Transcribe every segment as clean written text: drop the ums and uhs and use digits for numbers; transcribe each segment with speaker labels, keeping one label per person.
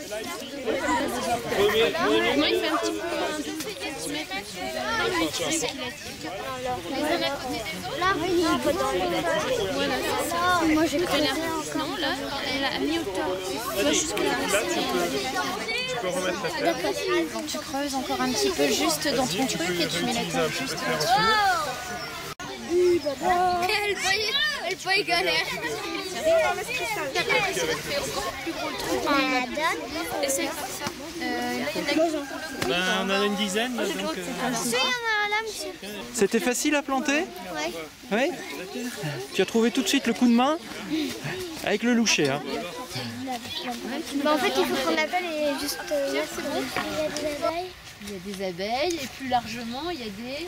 Speaker 1: Moi, il fait un petit peu... Voilà, c'est ça. Moi, j'ai fait l'air. Non, là, elle a mis au top.
Speaker 2: Là, tu peux remettre la terre.
Speaker 1: Donc, tu creuses encore un petit peu juste dans ton truc et tu mets la terre juste dessus. Elle voit galère. Essaye comme ça.
Speaker 2: On en a une dizaine. Donc,
Speaker 3: C'était facile à planter?
Speaker 4: Ouais.
Speaker 3: Oui. Tu as trouvé tout de suite le coup de main avec le loucher. Hein.
Speaker 4: Bah en fait, il faut qu'on appelle et juste... c'est bon.
Speaker 1: Il y a des abeilles et plus largement, il y a des...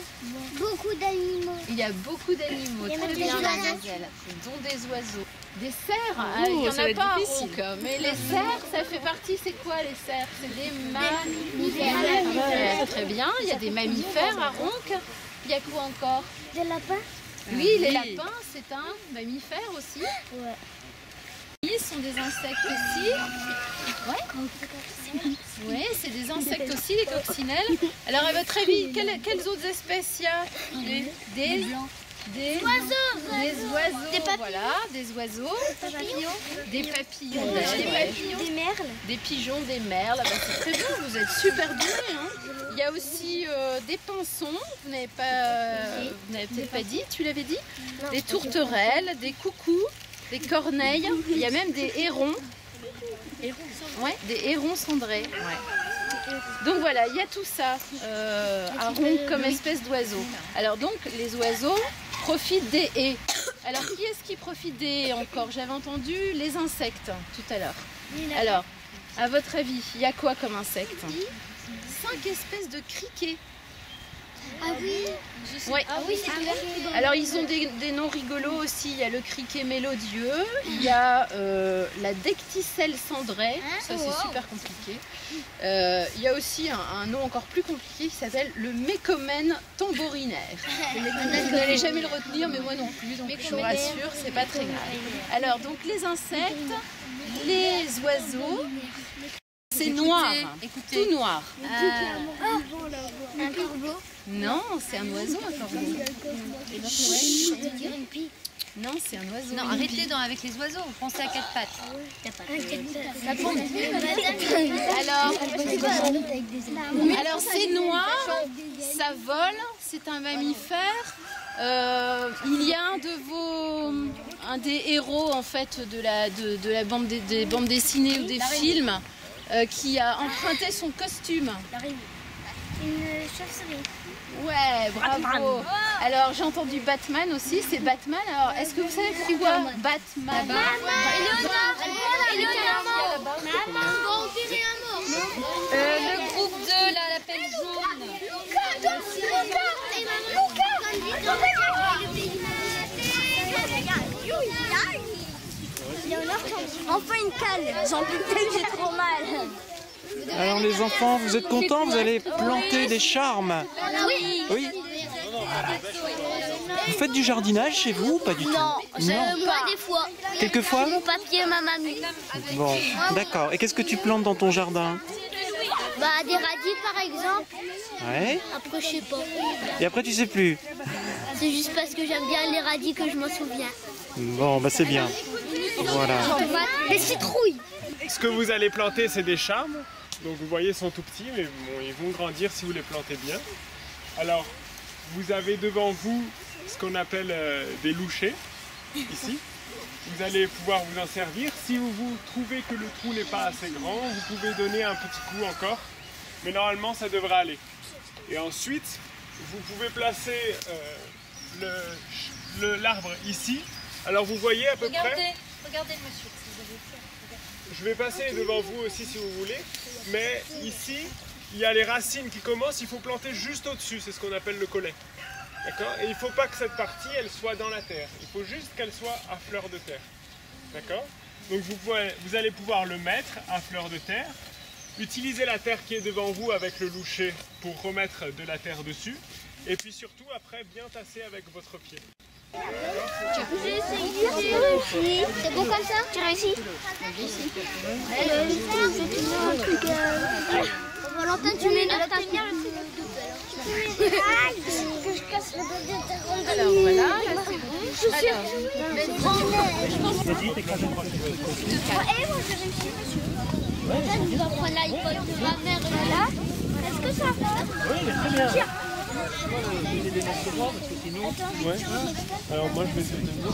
Speaker 4: Beaucoup d'animaux.
Speaker 1: Il y a beaucoup d'animaux,
Speaker 4: Il y a
Speaker 1: très
Speaker 4: même
Speaker 1: bien,
Speaker 4: des
Speaker 1: mademoiselle, dont des oiseaux. Des cerfs, il n'y en a pas à Ronc, mais les cerfs, ça fait partie, c'est quoi les cerfs? C'est des mammifères. Très bien, il y a des mammifères à Ronc. Il y a quoi encore?
Speaker 4: Des lapins.
Speaker 1: Oui, les lapins, c'est un mammifère aussi.
Speaker 4: Ouais.
Speaker 1: Ils sont des insectes aussi. Oui, c'est des insectes aussi, les coccinelles. Alors, à votre avis, quelles autres espèces il y a? Des oiseaux,
Speaker 4: Des papillons.
Speaker 1: voilà, des oiseaux, des papillons,
Speaker 4: Des merles.
Speaker 1: des pigeons, des merles. Ah bah, c'est très bien, vous êtes super doués. Hein. Il y a aussi des pinsons, vous n'avez peut-être pas dit, tu l'avais dit? Des tourterelles, des coucous, des corneilles, il y a même des hérons. Ouais, des hérons cendrés. Ouais. Donc voilà, il y a tout ça à Ronc comme espèce d'oiseaux. Alors donc les oiseaux profitent des haies. Alors qui est-ce qui profite des haies encore? J'avais entendu les insectes tout à l'heure. Alors, à votre avis, il y a quoi comme insectes? 5 espèces de criquets.
Speaker 4: Ah oui.
Speaker 1: Ouais.
Speaker 4: Ah oui, c'est
Speaker 1: Alors ils ont des noms rigolos aussi, il y a le criquet mélodieux, il y a la decticelle cendrée, ça c'est super compliqué. Il y a aussi un nom encore plus compliqué qui s'appelle le mécomène tambourinaire. Vous n'allez jamais le retenir, mais moi non plus, donc je vous rassure, c'est pas très grave. Alors donc les insectes, les oiseaux, c'est noir, tout noir.
Speaker 4: un corbeau.
Speaker 1: Non, c'est un oiseau, un corbeau. Non, c'est un oiseau.
Speaker 5: Non, arrêtez avec les oiseaux, pensez à 4 pattes.
Speaker 1: Alors c'est noir, ça vole, c'est un mammifère. Il y a un des héros en fait de la bande des bandes dessinées ou des films qui a emprunté son costume.
Speaker 4: Une chauve-souris.
Speaker 1: Ouais, bravo. Alors j'ai entendu Batman aussi, c'est Batman. Alors est-ce que vous savez c'est quoi Batman?
Speaker 5: Le groupe 2, là, la pelle jaune.
Speaker 4: Enfin une cale. J'en peux plus, j'ai trop mal.
Speaker 3: Alors les enfants, vous êtes contents? Vous allez planter des charmes?
Speaker 4: Oui.
Speaker 3: Oui. Voilà. Vous faites du jardinage chez vous ou pas du tout?
Speaker 4: Non, pas des fois.
Speaker 3: Quelquefois?
Speaker 4: Mon papier, ma mamie.
Speaker 3: Bon, d'accord. Et qu'est-ce que tu plantes dans ton jardin?
Speaker 4: Bah des radis par exemple.
Speaker 3: Ouais.
Speaker 4: Après je sais pas.
Speaker 3: Et après tu sais plus?
Speaker 4: C'est juste parce que j'aime bien les radis que je m'en souviens.
Speaker 3: Bon, bah c'est bien. Voilà.
Speaker 4: Les citrouilles.
Speaker 2: Ce que vous allez planter, c'est des charmes. Donc vous voyez, ils sont tout petits, mais bon, ils vont grandir si vous les plantez bien. Alors, vous avez devant vous ce qu'on appelle des louchers, ici. Vous allez pouvoir vous en servir. Si vous trouvez que le trou n'est pas assez grand, vous pouvez donner un petit coup encore. Mais normalement, ça devrait aller. Et ensuite, vous pouvez placer l'arbre ici. Alors vous voyez à peu près...
Speaker 5: Regardez le monsieur.
Speaker 2: Je vais passer devant vous aussi si vous voulez. Mais ici, il y a les racines qui commencent. Il faut planter juste au-dessus. C'est ce qu'on appelle le collet. D'accord? Et il ne faut pas que cette partie, elle soit dans la terre. Il faut juste qu'elle soit à fleur de terre. D'accord? Donc vous allez pouvoir le mettre à fleur de terre. Utilisez la terre qui est devant vous avec le loucher pour remettre de la terre dessus. Et puis surtout, après, bien tasser avec votre pied.
Speaker 4: J'ai essayé. C'est bon comme ça? Tu réussis? Valentin, tu m'énerves ta tenir le truc. Que je casse le dos de ta ronde.
Speaker 1: Alors voilà, là c'est bon. Alors,
Speaker 4: Et moi j'ai réussi, monsieur. On va prendre l'iPod de ma mère là. Est-ce que ça va?
Speaker 3: Oui, il est très bien. Il est des morceaux droits parce que sinon.
Speaker 2: Ouais. Alors moi je vais essayer de venir.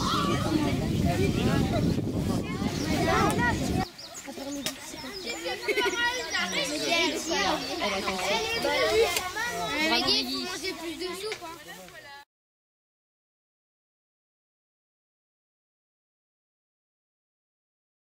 Speaker 4: Elle est manger plus de soupe.